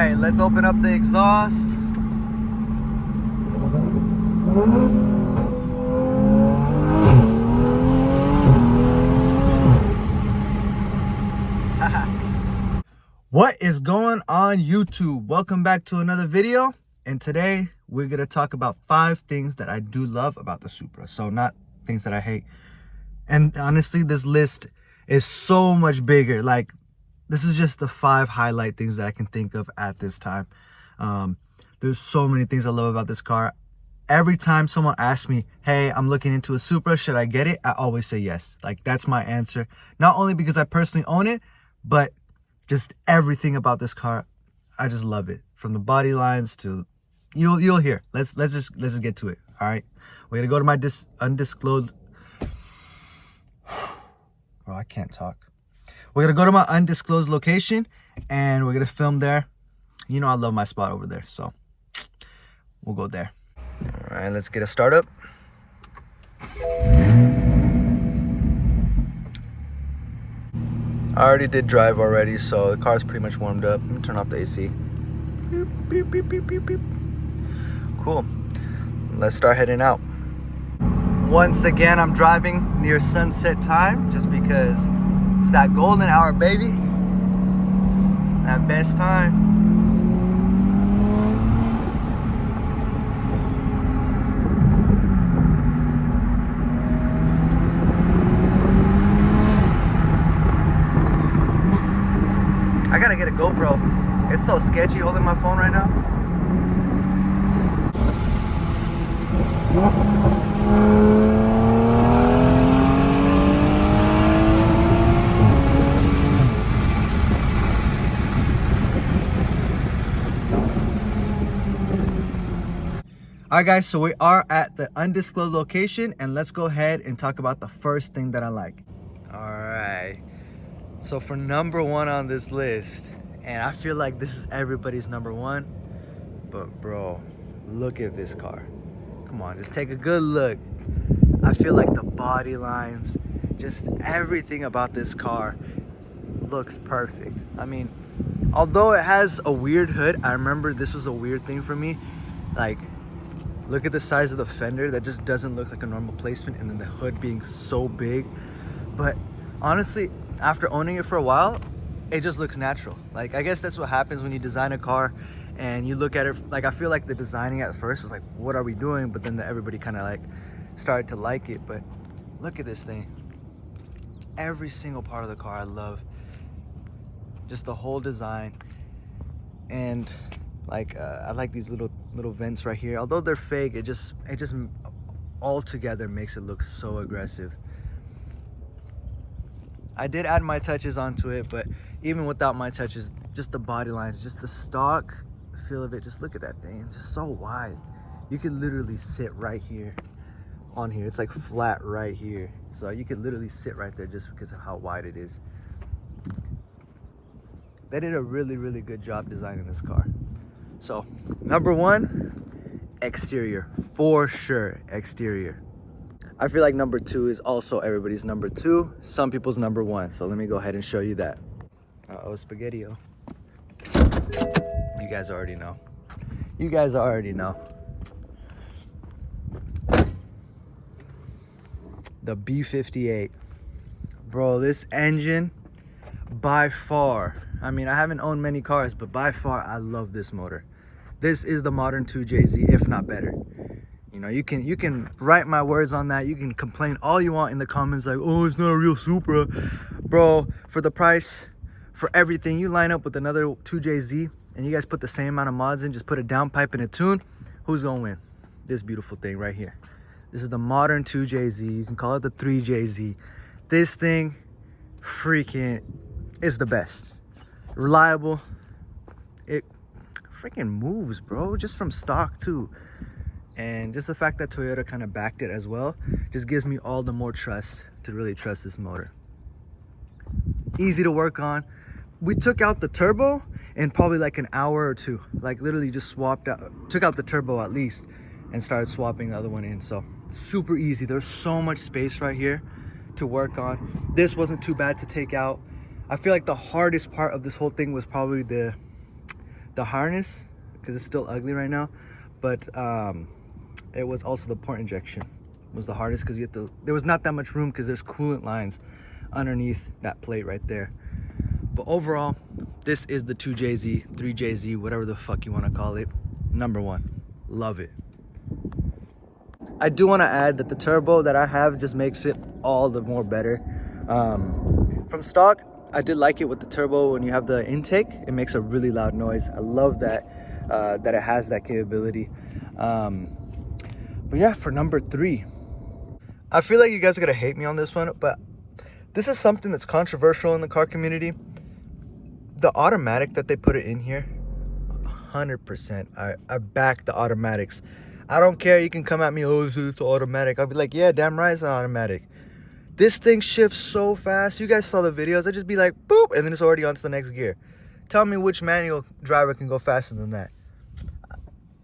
right, let's open up the exhaust. What is going on YouTube? Welcome back to another video, and today we're gonna talk about 5 things that I do love about the Supra. So not things that I hate. And honestly, this list is so much bigger. Like, this is just the 5 highlight things that I can think of at this time. There's so many things I love about this car. Every time someone asks me, hey, I'm looking into a Supra, should I get it? I always say yes. Like, that's my answer. Not only because I personally own it, but just everything about this car, I just love it. From the body lines to, you'll hear. Let's just get to it. All right, we're gonna go to my undisclosed. Bro, I can't talk. We're gonna go to my undisclosed location, and we're gonna film there. You know I love my spot over there, so we'll go there. All right, let's get a startup. I already did drive already, so the car's pretty much warmed up. Let me turn off the AC. Beep, beep, beep, beep, beep, beep. Cool. Let's start heading out. Once again, I'm driving near sunset time just because it's that golden hour, baby. That best time. I gotta get a GoPro. It's so sketchy holding my phone right now. Alright guys, so we are at the undisclosed location, and let's go ahead and talk about the first thing that I like. Alright. So for number 1 on this list, and I feel like this is everybody's number 1, but bro, look at this car. Come on, just take a good look. I feel like the body lines, just everything about this car looks perfect. I mean, although it has a weird hood, I remember this was a weird thing for me. Like, look at the size of the fender. That just doesn't look like a normal placement, and then the hood being so big. But honestly, after owning it for a while, it just looks natural. Like, I guess that's what happens when you design a car and you look at it. Like, I feel like the designing at first was like, what are we doing? But then everybody kind of like started to like it. But look at this thing. Every single part of the car I love. Just the whole design. And like, I like these little vents right here. Although they're fake, it just all together makes it look so aggressive. I did add my touches onto it, but even without my touches, just the body lines, just the stock feel of it, just look at that thing, just so wide. You could literally sit right here on here. It's like flat right here. So you could literally sit right there just because of how wide it is. They did a really, really good job designing this car. So number 1, exterior, for sure, exterior. I feel like number 2 is also everybody's number 2, some people's number 1. So let me go ahead and show you that. Uh-oh, spaghetti-o. You guys already know. You guys already know. The B58. Bro, this engine, by far, I mean, I haven't owned many cars, but by far, I love this motor. This is the modern 2JZ, if not better. You know, you can write my words on that. You can complain all you want in the comments, like, oh, it's not a real Supra. Bro, for the price, for everything, you line up with another 2JZ and you guys put the same amount of mods in, just put a downpipe and a tune, who's gonna win? This beautiful thing right here. This is the modern 2JZ. You can call it the 3JZ. This thing freaking is the best. Reliable. It freaking moves, bro, just from stock too. And just the fact that Toyota kind of backed it as well just gives me all the more trust to really trust this motor. Easy to work on. We took out the turbo in probably like an hour or 2. Like, literally just took out the turbo at least and started swapping the other one in. So super easy. There's so much space right here to work on. This wasn't too bad to take out. I feel like the hardest part of this whole thing was probably the the harness, because it's still ugly right now, but it was also the port injection was the hardest, because there was not that much room because there's coolant lines underneath that plate right there. But overall, this is the 2JZ, 3JZ, whatever the fuck you want to call it. Number one, love it. I do want to add that the turbo that I have just makes it all the more better. From stock, I did like it with the turbo. When you have the intake, it makes a really loud noise. I love that that it has that capability. But yeah, for number 3, I feel like you guys are gonna hate me on this one, but this is something that's controversial in the car community. The automatic that they put it in here, 100%. I back the automatics. I don't care. You can come at me, oh, it's automatic. I'll be like, yeah, damn right, it's an automatic. This thing shifts so fast. You guys saw the videos. I just be like, boop, and then it's already on to the next gear. Tell me which manual driver can go faster than that.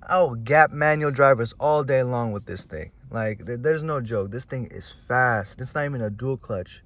I'll gap manual drivers all day long with this thing. Like, there's no joke. This thing is fast. It's not even a dual clutch.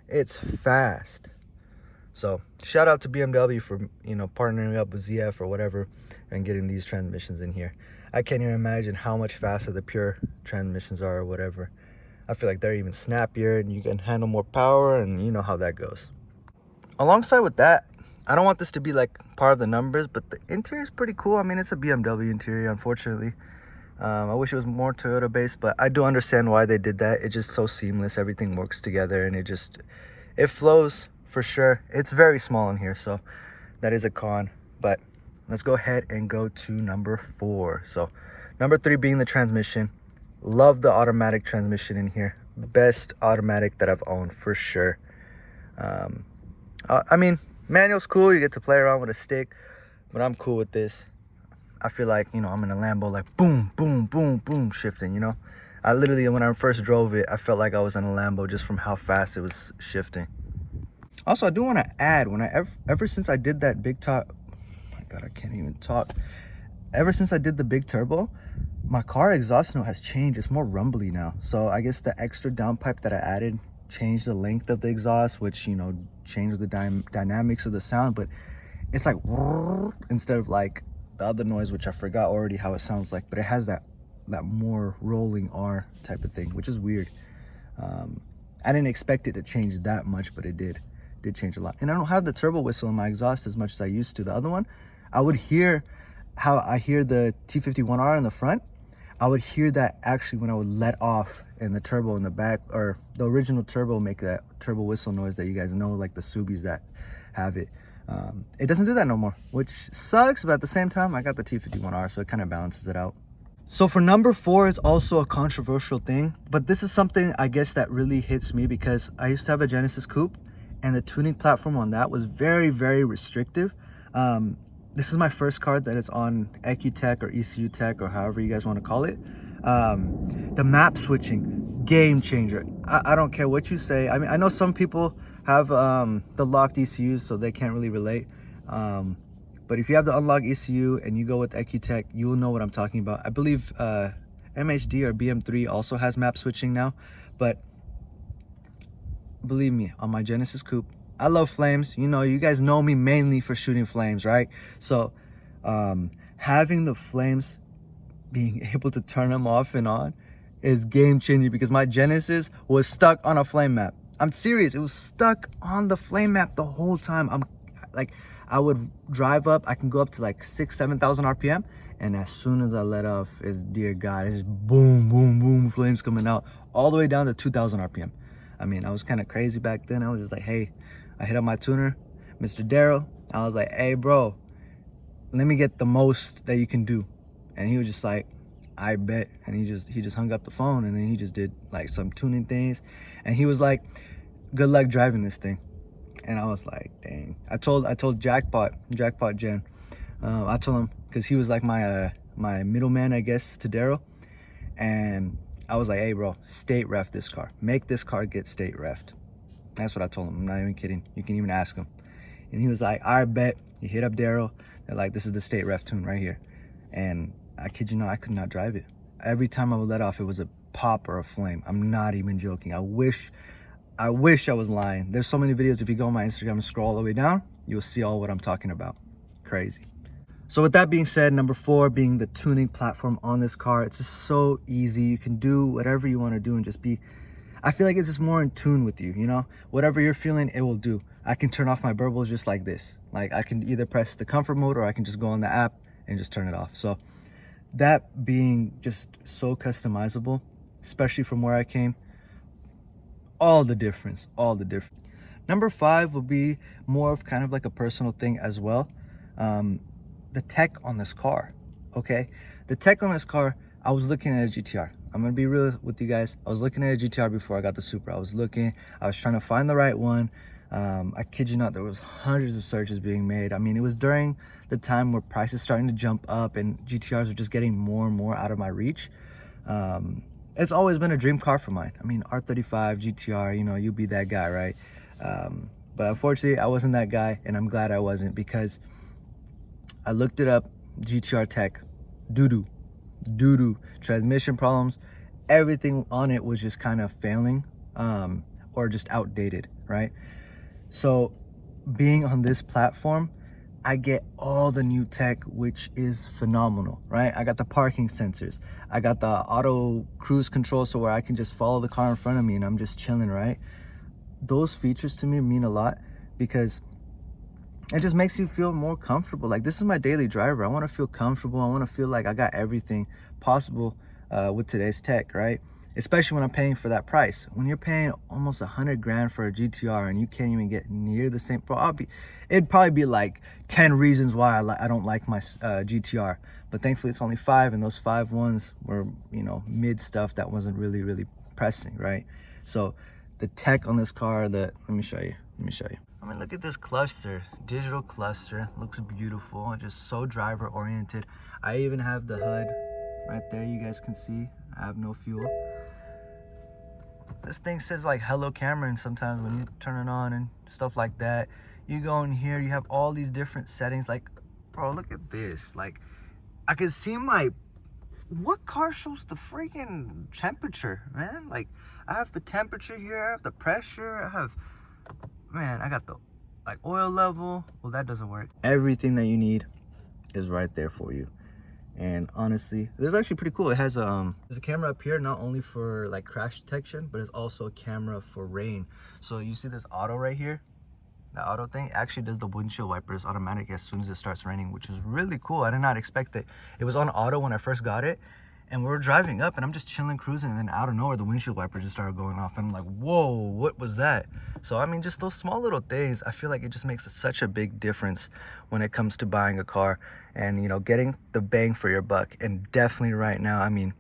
It's fast. So shout out to BMW for, you know, partnering up with ZF or whatever and getting these transmissions in here. I can't even imagine how much faster the pure transmissions are or whatever. I feel like they're even snappier and you can handle more power, and you know how that goes. Alongside with that, I don't want this to be like part of the numbers, but the interior is pretty cool. I mean, it's a BMW interior, unfortunately. I wish it was more Toyota based, but I do understand why they did that. It's just so seamless. Everything works together and it flows for sure. It's very small in here, so that is a con. But let's go ahead and go to number 4. So number 3 being the transmission. Love the automatic transmission in here. Best automatic that I've owned for sure. I mean, manual's cool. You get to play around with a stick, but I'm cool with this. I feel like, you know, I'm in a Lambo, like boom, boom, boom, boom, shifting, you know. I literally, when I first drove it, I felt like I was in a Lambo just from how fast it was shifting. Also, I do want to add, ever since I did that big top, oh my God, I can't even talk. Ever since I did the big turbo, my car exhaust note has changed. It's more rumbly now. So I guess the extra downpipe that I added changed the length of the exhaust, which, you know, changed the dynamics of the sound. But it's like instead of like the other noise, which I forgot already how it sounds like, but it has that more rolling R type of thing, which is weird. I didn't expect it to change that much, but it did change a lot. And I don't have the turbo whistle in my exhaust as much as I used to. The other one, I would hear how I hear the T51R in the front. I would hear that actually when I would let off, and the turbo in the back, or the original turbo, make that turbo whistle noise that you guys know, like the Subis that have it. It doesn't do that no more, which sucks, but at the same time, I got the T51R, so it kind of balances it out. So for number 4 is also a controversial thing, but this is something I guess that really hits me because I used to have a Genesis Coupe, and the tuning platform on that was very, very restrictive. This is my first car that is on EcuTech or ECU Tech or however you guys want to call it. The map switching, game changer. I don't care what you say. I mean, I know some people have the locked ECUs, so they can't really relate. But if you have the unlocked ECU and you go with EcuTech, you will know what I'm talking about. I believe MHD or BM3 also has map switching now. But believe me, on my Genesis Coupe, I love flames. You know, you guys know me mainly for shooting flames, right? So having the flames, being able to turn them off and on is game changing, because my Genesis was stuck on a flame map. I'm serious. It was stuck on the flame map the whole time. I'm like, I would drive up. I can go up to like 7,000 RPM. And as soon as I let off, it's, dear God, it's boom, boom, boom, flames coming out all the way down to 2,000 RPM. I mean, I was kind of crazy back then. I was just like, hey, I hit up my tuner, Mr. Darryl. I was like, hey, bro, let me get the most that you can do. And he was just like, I bet. And he just hung up the phone, and then he just did like some tuning things. And he was like, good luck driving this thing. And I was like, dang. I told Jackpot Jen. I told him, because he was like my middleman, I guess, to Darryl. And I was like, hey, bro, state ref this car. Make this car get state refed. That's what I told him. I'm not even kidding. You can even ask him. And he was like, I bet. He hit up Darryl. They're like, this is the state ref tune right here. And I kid you not, I could not drive it. Every time I would let off, it was a pop or a flame. I'm not even joking. I wish I was lying. There's so many videos. If you go on my Instagram and scroll all the way down, you'll see all what I'm talking about. Crazy. So with that being said, number 4 being the tuning platform on this car. It's just so easy. You can do whatever you want to do and just be, I feel like it's just more in tune with you, you know? Whatever you're feeling, it will do. I can turn off my burbles just like this. Like I can either press the comfort mode or I can just go on the app and just turn it off. So that being just so customizable, especially from where I came, all the difference. Number 5 will be more of kind of like a personal thing as well. The tech on this car, okay? The tech on this car, I was looking at a GTR. I'm gonna be real with you guys. I was looking at a GTR before I got the Supra. I was trying to find the right one. I kid you not, there was hundreds of searches being made. I mean, it was during the time where prices starting to jump up and GTRs were just getting more and more out of my reach. It's always been a dream car for mine. I mean, R35, GTR, you know, you be that guy, right? But unfortunately, I wasn't that guy, and I'm glad I wasn't, because I looked it up, GTR tech, doo-doo, transmission problems, everything on it was just kind of failing, or just outdated, right? So being on this platform, I get all the new tech, which is phenomenal, right? I got the parking sensors, I got the auto cruise control, so where I can just follow the car in front of me and I'm just chilling, right? Those features to me mean a lot, because it just makes you feel more comfortable. Like, this is my daily driver. I want to feel comfortable. I want to feel like I got everything possible with today's tech, right? Especially when I'm paying for that price. When you're paying almost 100 grand for a GTR and you can't even get near the same, it'd probably be like 10 reasons why I don't like my GTR. But thankfully it's only 5, and those 5 ones were, you know, mid stuff that wasn't really pressing, right? So the tech on this car, let me show you. I mean, look at this cluster, digital cluster, looks beautiful, just so driver oriented. I even have the hood right there, you guys can see. I have no fuel. This thing says like hello camera, and sometimes when you turn it on and stuff like that, you go in here, you have all these different settings. Like, bro, look at this. Like, I can see what car shows the freaking temperature, man? Like, I have the temperature here, I have the pressure, I got the like oil level. Well, that doesn't work. Everything that you need is right there for you. And honestly, it's actually pretty cool. It has there's a camera up here, not only for like crash detection, but it's also a camera for rain. So you see this auto right here, the auto thing actually does the windshield wipers automatic as soon as it starts raining, which is really cool. I did not expect it. It was on auto when I first got it, and we were driving up and I'm just chilling, cruising, and then out of nowhere the windshield wipers just started going off, and I'm like, whoa, what was that? So I mean, just those small little things, I feel like it just makes such a big difference when it comes to buying a car and, you know, getting the bang for your buck. And definitely right now, I mean,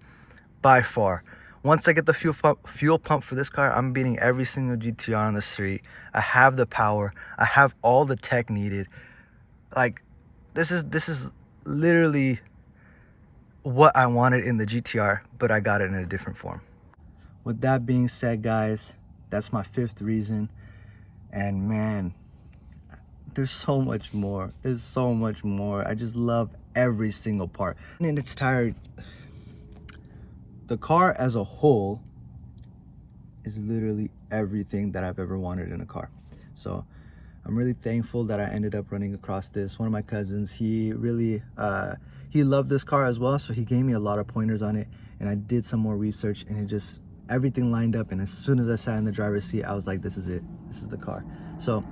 by far, once I get the fuel pump for this car, I'm beating every single GTR on the street. I have the power, I have all the tech needed. Like, this is literally what I wanted in the GTR, but I got it in a different form. With that being said, guys, that's my 5th reason. And man, there's so much more. There's so much more. I just love every single part. And it's tired. The car as a whole is literally everything that I've ever wanted in a car. So I'm really thankful that I ended up running across this. One of my cousins, he really he loved this car as well, so he gave me a lot of pointers on it, and I did some more research, and it just, everything lined up. And as soon as I sat in the driver's seat, I was like, this is it, this is the car. So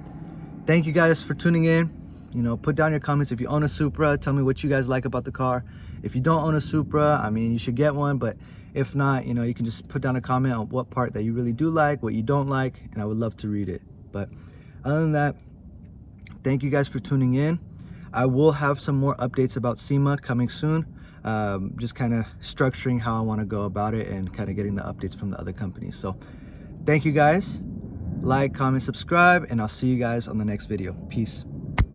thank you guys for tuning in. You know, put down your comments if you own a Supra. Tell me what you guys like about the car. If you don't own a Supra, I mean, you should get one, but if not, you know, you can just put down a comment on what part that you really do like, what you don't like, and I would love to read it. But other than that, thank you guys for tuning in. I will have some more updates about SEMA coming soon. Just kind of structuring how I want to go about it and kind of getting the updates from the other companies. So thank you guys. Like, comment, subscribe, and I'll see you guys on the next video. Peace.